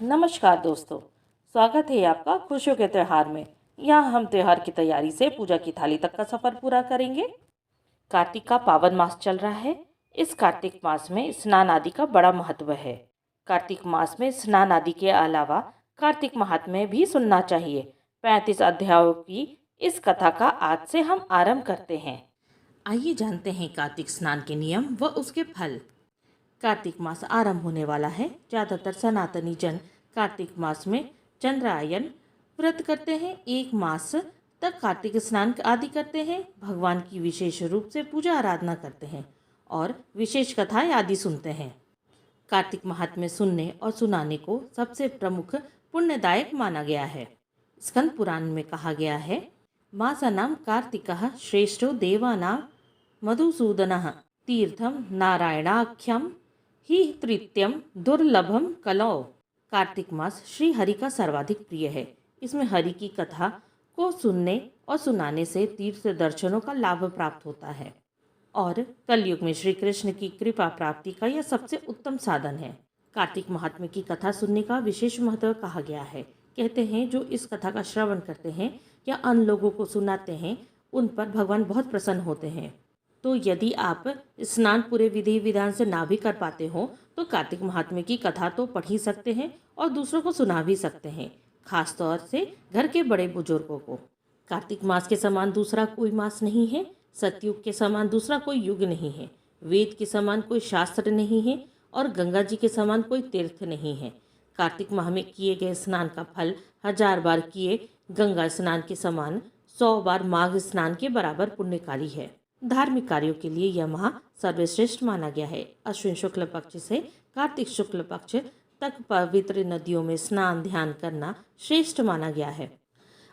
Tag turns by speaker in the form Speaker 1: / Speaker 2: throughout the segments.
Speaker 1: नमस्कार दोस्तों, स्वागत है आपका खुशियों के त्यौहार में। यहाँ हम त्यौहार की तैयारी से पूजा की थाली तक का सफर पूरा करेंगे। कार्तिक का पावन मास चल रहा है। इस कार्तिक मास में स्नान आदि का बड़ा महत्व है। कार्तिक मास में स्नान आदि के अलावा कार्तिक महात्म्य भी सुनना चाहिए। 35 अध्यायों की इस कथा का आज से हम आरंभ करते हैं। आइए जानते हैं कार्तिक स्नान के नियम व उसके फल। कार्तिक मास आरंभ होने वाला है। ज़्यादातर सनातनी जन कार्तिक मास में चंद्रायन व्रत करते हैं। एक मास तक कार्तिक स्नान आदि करते हैं। भगवान की विशेष रूप से पूजा आराधना करते हैं और विशेष कथाएं आदि सुनते हैं। कार्तिक महात्म्य सुनने और सुनाने को सबसे प्रमुख पुण्यदायक माना गया है। स्कंद पुराण में कहा गया है, मासानाम कार्तिकः श्रेष्ठो देवानां मधुसूदनः तीर्थम नारायणाख्यम ही तृतीयम दुर्लभम कलौ। कार्तिक मास श्री हरि का सर्वाधिक प्रिय है। इसमें हरि की कथा को सुनने और सुनाने से तीर्थ दर्शनों का लाभ प्राप्त होता है और कलयुग में श्री कृष्ण की कृपा प्राप्ति का यह सबसे उत्तम साधन है। कार्तिक महात्म्य की कथा सुनने का विशेष महत्व कहा गया है। कहते हैं जो इस कथा का श्रवण करते हैं या अन्य लोगों को सुनाते हैं उन पर भगवान बहुत प्रसन्न होते हैं। तो यदि आप स्नान पूरे विधि विधान से ना भी कर पाते हो तो कार्तिक महात्म्य की कथा तो पढ़ ही सकते हैं और दूसरों को सुना भी सकते हैं, खास तौर से घर के बड़े बुजुर्गों को। कार्तिक मास के समान दूसरा कोई मास नहीं है। सतयुग के समान दूसरा कोई युग नहीं है। वेद के समान कोई शास्त्र नहीं है और गंगा जी के समान कोई तीर्थ नहीं है। कार्तिक माह में किए गए स्नान का फल 1000 बार किए गंगा स्नान के समान 100 बार माघ स्नान के बराबर पुण्यकारी है। धार्मिक कार्यों के लिए यह माह सर्वश्रेष्ठ माना गया है। अश्विन शुक्ल पक्ष से कार्तिक शुक्ल पक्ष तक पवित्र नदियों में स्नान ध्यान करना श्रेष्ठ माना गया है।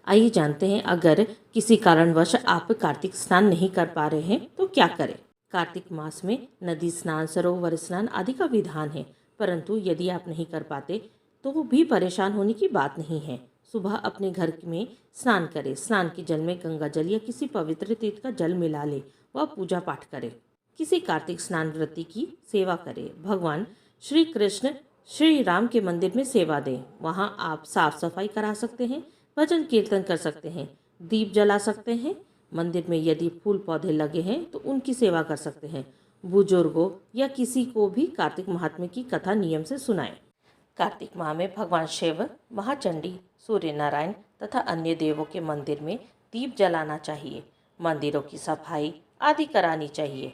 Speaker 1: आइए जानते हैं, अगर किसी कारणवश आप कार्तिक स्नान नहीं कर पा रहे हैं तो क्या करें। कार्तिक मास में नदी स्नान, सरोवर स्नान आदि का विधान है, परंतु यदि आप नहीं कर पाते तो भी परेशान होने की बात नहीं है। सुबह अपने घर में स्नान करें। स्नान के जल में गंगा जल या किसी पवित्र तीर्थ का जल मिला ले व पूजा पाठ करें। किसी कार्तिक स्नान व्रती की सेवा करें। भगवान श्री कृष्ण श्री राम के मंदिर में सेवा दें। वहां आप साफ सफाई करा सकते हैं, भजन कीर्तन कर सकते हैं, दीप जला सकते हैं। मंदिर में यदि फूल पौधे लगे हैं तो उनकी सेवा कर सकते हैं। बुजुर्गों या किसी को भी कार्तिक महात्म्य की कथा नियम से सुनाएं। कार्तिक माह में भगवान शिव, महाचंडी, सूर्य नारायण तथा अन्य देवों के मंदिर में दीप जलाना चाहिए। मंदिरों की सफाई आदि करानी चाहिए।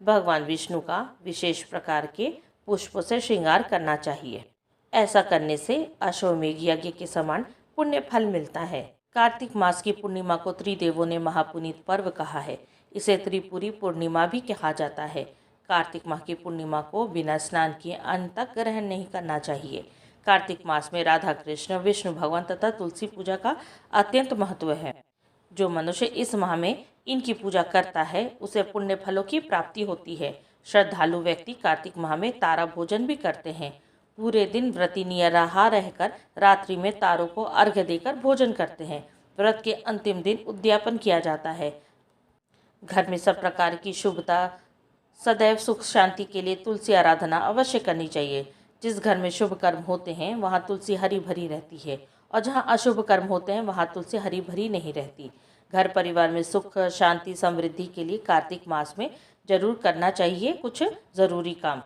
Speaker 1: भगवान विष्णु का विशेष प्रकार के पुष्पों से श्रृंगार करना चाहिए। ऐसा करने से अश्वमेघ यज्ञ के समान पुण्य फल मिलता है। कार्तिक मास की पूर्णिमा को त्रिदेवों ने महापुनीत पर्व कहा है। इसे त्रिपुरी पूर्णिमा भी कहा जाता है। कार्तिक माह की पूर्णिमा को बिना स्नान किए अंत तक ग्रहण नहीं करना चाहिए। कार्तिक मास में राधा कृष्ण, विष्णु भगवान तथा तुलसी पूजा का अत्यंत महत्व है। जो मनुष्य इस माह में इनकी पूजा करता है उसे पुण्य फलों की प्राप्ति होती है। श्रद्धालु व्यक्ति कार्तिक माह में तारा भोजन भी करते हैं। पूरे दिन व्रती निराहार रहकर रात्रि में तारों को अर्घ्य देकर भोजन करते हैं। व्रत के अंतिम दिन उद्यापन किया जाता है। घर में सब प्रकार की शुभता, सदैव सुख शांति के लिए तुलसी आराधना अवश्य करनी चाहिए। जिस घर में शुभ कर्म होते हैं वहाँ तुलसी हरी भरी रहती है और जहाँ अशुभ कर्म होते हैं वहाँ तुलसी हरी भरी नहीं रहती। घर परिवार में सुख शांति समृद्धि के लिए कार्तिक मास में जरूर करना चाहिए कुछ ज़रूरी काम।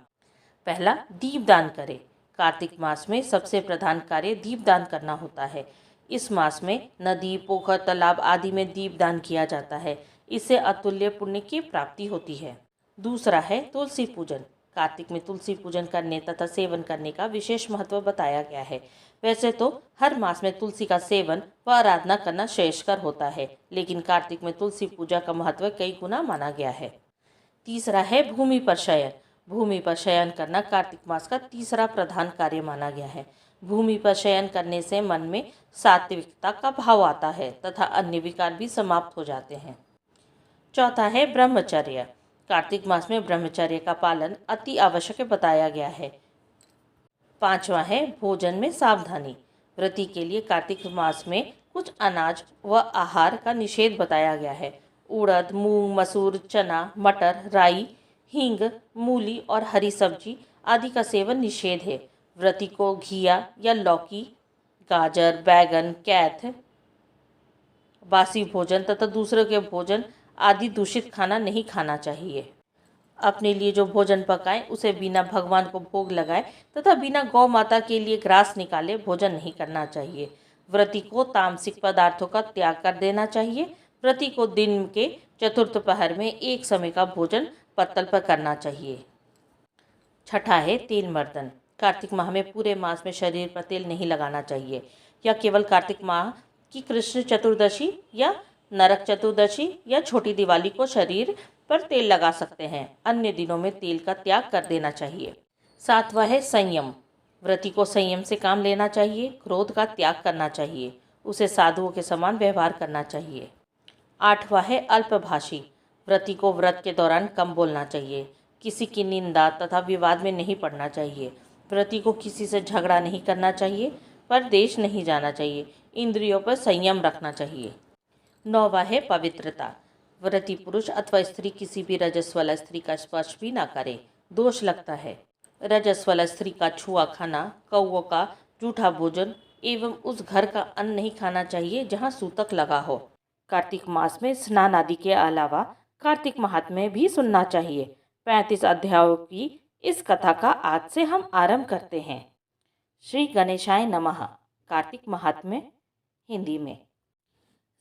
Speaker 1: पहला, दीपदान करें। कार्तिक मास में सबसे प्रधान कार्य दीपदान करना होता है। इस मास में नदी, पोखर, तालाब आदि में दीपदान किया जाता है। इससे अतुल्य पुण्य की प्राप्ति होती है। दूसरा है तुलसी पूजन। कार्तिक में तुलसी पूजन करने तथा सेवन करने का विशेष महत्व बताया गया है। वैसे तो हर मास में तुलसी का सेवन व आराधना करना श्रेयस्कर होता है, लेकिन कार्तिक में तुलसी पूजा का महत्व कई गुना माना गया है। तीसरा है भूमि पर शयन। भूमि पर शयन करना कार्तिक मास का तीसरा प्रधान कार्य माना गया है। भूमि पर शयन करने से मन में सात्विकता का भाव आता है तथा अन्य विकार भी समाप्त हो जाते हैं। चौथा है ब्रह्मचर्य। कार्तिक मास में ब्रह्मचर्य का पालन अति आवश्यक बताया गया है। पांचवा है भोजन में सावधानी। व्रती के लिए कार्तिक मास में कुछ अनाज व आहार का निषेध बताया गया है। उड़द, मूंग, मसूर, चना, मटर, राई, हींग, मूली और हरी सब्जी आदि का सेवन निषेध है। व्रती को घिया या लौकी, गाजर, बैगन, कैथ, बासी भोजन तथा दूसरों के भोजन आदि दूषित खाना नहीं खाना चाहिए। अपने लिए जो भोजन पकाएं उसे बिना भगवान को भोग लगाए तथा बिना गौ माता के लिए ग्रास निकाले भोजन नहीं करना चाहिए। व्रती को तामसिक पदार्थों का त्याग कर देना चाहिए। व्रती को दिन के चतुर्थ पहर में एक समय का भोजन पत्तल पर करना चाहिए। छठा है तेल मर्दन। कार्तिक माह में पूरे मास में शरीर पर तेल नहीं लगाना चाहिए। यह केवल कार्तिक माह की कृष्ण चतुर्दशी या नरक चतुर्दशी या छोटी दिवाली को शरीर पर तेल लगा सकते हैं। अन्य दिनों में तेल का त्याग कर देना चाहिए। सातवां है संयम। व्रती को संयम से काम लेना चाहिए। क्रोध का त्याग करना चाहिए। उसे साधुओं के समान व्यवहार करना चाहिए। आठवां है अल्पभाषी। व्रती को व्रत के दौरान कम बोलना चाहिए। किसी की निंदा तथा विवाद में नहीं पड़ना चाहिए। व्रती को किसी से झगड़ा नहीं करना चाहिए। परदेश नहीं जाना चाहिए। इंद्रियों पर संयम रखना चाहिए। नौवां है पवित्रता। व्रती पुरुष अथवा स्त्री किसी भी रजस्वला स्त्री का स्पर्श भी ना करे, दोष लगता है। रजस्वला स्त्री का छुआ खाना, कौओं का जूठा भोजन एवं उस घर का अन्न नहीं खाना चाहिए जहाँ सूतक लगा हो। कार्तिक मास में स्नान आदि के अलावा कार्तिक महात्म्य भी सुनना चाहिए। 35 अध्यायों की इस कथा का आज से हम आरंभ करते हैं। श्री गणेशाय नमः। कार्तिक महात्म्य हिंदी में।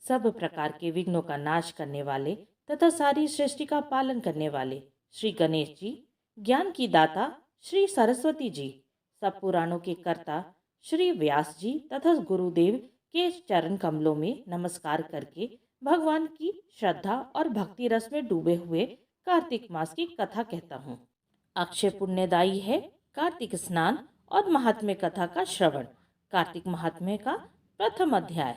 Speaker 1: सब प्रकार के विघ्नों का नाश करने वाले तथा सारी सृष्टि का पालन करने वाले श्री गणेश जी, ज्ञान की दाता श्री सरस्वती जी, सब पुराणों के कर्ता श्री व्यास जी तथा गुरुदेव के चरण कमलों में नमस्कार करके भगवान की श्रद्धा और भक्ति रस में डूबे हुए कार्तिक मास की कथा कहता हूँ। अक्षय पुण्यदायी है कार्तिक स्नान और महात्म्य कथा का श्रवण। कार्तिक महात्म्य का प्रथम अध्याय।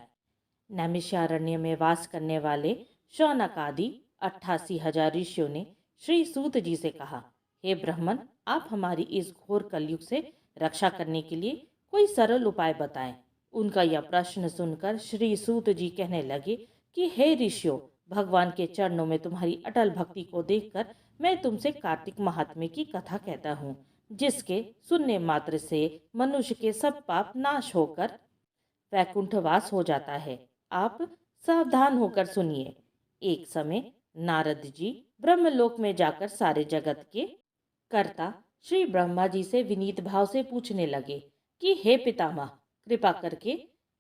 Speaker 1: नैमिषारण्य में वास करने वाले शौनक आदि 88,000 ऋषियों ने श्री सूत जी से कहा, हे ब्राह्मण, आप हमारी इस घोर कलयुग से रक्षा करने के लिए कोई सरल उपाय बताएं। उनका यह प्रश्न सुनकर श्री सूत जी कहने लगे कि हे ऋषियों, भगवान के चरणों में तुम्हारी अटल भक्ति को देखकर मैं तुमसे कार्तिक महात्म्य की कथा कहता हूँ, जिसके सुनने मात्र से मनुष्य के सब पाप नाश होकर वैकुंठवास हो जाता है। आप सावधान होकर सुनिए। एक समय नारद जी ब्रह्मलोक में जाकर सारे जगत के कर्ता श्री ब्रह्मा जी से विनीत भाव से पूछने लगे कि हे पितामह, कृपा करके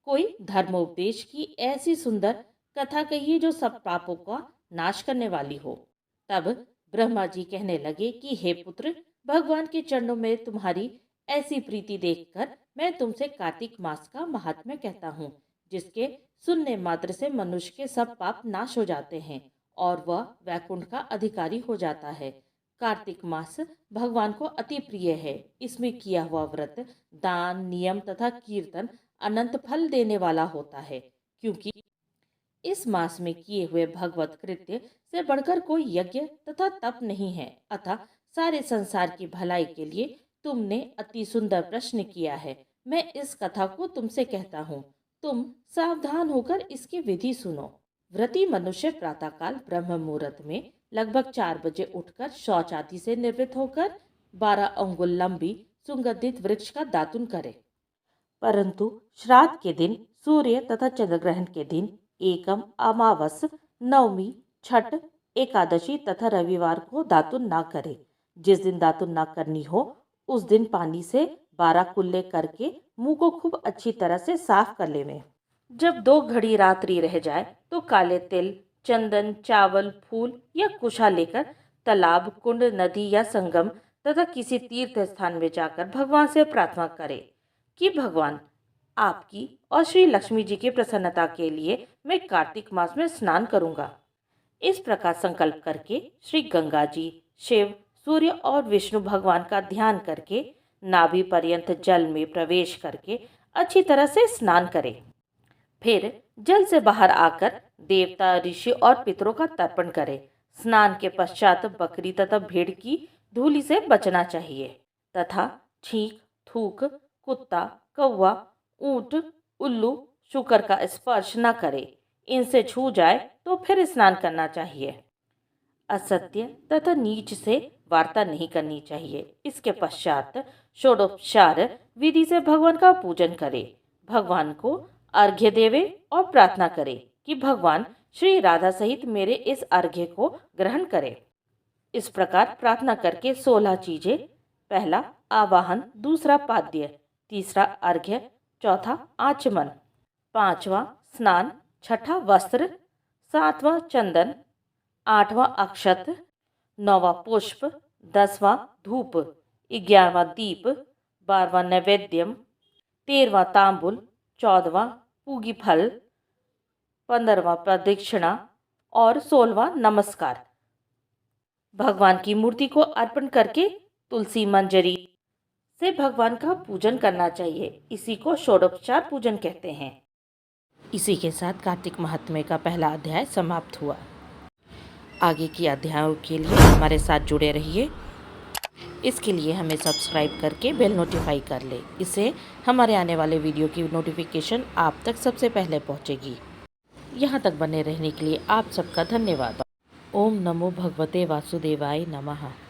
Speaker 1: कोई धर्मोपदेश की ऐसी सुंदर कथा कहिए जो सब पापों का नाश करने वाली हो। तब ब्रह्मा जी कहने लगे कि हे पुत्र, भगवान के चरणों में तुम्हारी ऐसी प्रीति देखकर मैं तुमसे कार्तिक मास का महात्म्य कहता हूँ, जिसके सुनने मात्र से मनुष्य के सब पाप नाश हो जाते हैं और वह वैकुंठ का अधिकारी हो जाता है। कार्तिक मास भगवान को अति प्रिय है। इसमें किया हुआ व्रत, दान, नियम तथा कीर्तन अनंत फल देने वाला होता है, क्योंकि इस मास में किए हुए भगवत कृत्य से बढ़कर कोई यज्ञ तथा तप नहीं है। अतः सारे संसार की भलाई के लिए तुमने अति सुंदर प्रश्न किया है। मैं इस कथा को तुमसे कहता हूँ, तुम सावधान होकर इसकी विधि सुनो। व्रती मनुष्य प्रातःकाल ब्रह्म मुहूर्त में लगभग 4 बजे उठकर शौच आदि से निवृत्त होकर 12 अंगुल लंबी सुगंधित वृक्ष का दातुन करे। परंतु श्राद्ध के दिन, सूर्य तथा चंद्रग्रहण के दिन, एकम, अमावस, नवमी, छठ, एकादशी तथा रविवार को दातुन ना करे। जिस दिन दातुन ना करनी हो उस दिन पानी से 12 कुल्ले करके मुंह को खूब अच्छी तरह से साफ कर लेवे। जब 2 घड़ी रात्रि रह जाए तो काले तिल, चंदन, चावल, फूल या कुशा लेकर तालाब, कुंड, नदी या संगम तथा किसी तीर्थ स्थान में जाकर भगवान से प्रार्थना करे कि भगवान, आपकी और श्री लक्ष्मी जी की प्रसन्नता के लिए मैं कार्तिक मास में स्नान करूंगा। इस प्रकार संकल्प करके श्री गंगा जी, शिव, सूर्य और विष्णु भगवान का ध्यान करके नाभि पर्यंत जल में प्रवेश करके अच्छी तरह से स्नान करें। फिर जल से बाहर आकर देवता, ऋषि और पितरों का तर्पण करें। स्नान के पश्चात बकरी तथा भेड़ की धूलि से बचना चाहिए तथा छींक, थूक, कुत्ता, कौवा, ऊंट, उल्लू, शुकर का स्पर्श न करे। इनसे छू जाए तो फिर स्नान करना चाहिए। असत्य तथा नीच से वार्ता नहीं करनी चाहिए। इसके पश्चात षोडोपचार विधि से भगवान का पूजन करें। भगवान को अर्घ्य देवे और प्रार्थना करें कि भगवान श्री राधा सहित मेरे इस अर्घ्य को ग्रहण करें। इस प्रकार प्रार्थना करके 16 चीजें, पहला आवाहन, दूसरा पाद्य, तीसरा अर्घ्य, चौथा आचमन, पांचवा स्नान, छठा वस्त्र, सातवां चंदन, आठवां अक्षत, नौवां पुष्प, 10वां धूप, 11वां दीप, 12वां नैवेद्यम, 13वां तांबुल, 14वां पूगी फल, 15वां प्रदक्षिणा और 16वां नमस्कार। भगवान की मूर्ति को अर्पण करके तुलसी मंजरी से भगवान का पूजन करना चाहिए। इसी को षोडोपचार पूजन कहते हैं। इसी के साथ कार्तिक महात्म्य का पहला अध्याय समाप्त हुआ। आगे की अध्यायों के लिए हमारे साथ जुड़े रहिए। इसके लिए हमें सब्सक्राइब करके बेल नोटिफाई कर ले। इससे हमारे आने वाले वीडियो की नोटिफिकेशन आप तक सबसे पहले पहुंचेगी। यहाँ तक बने रहने के लिए आप सबका धन्यवाद। ओम नमो भगवते वासुदेवाय नमः।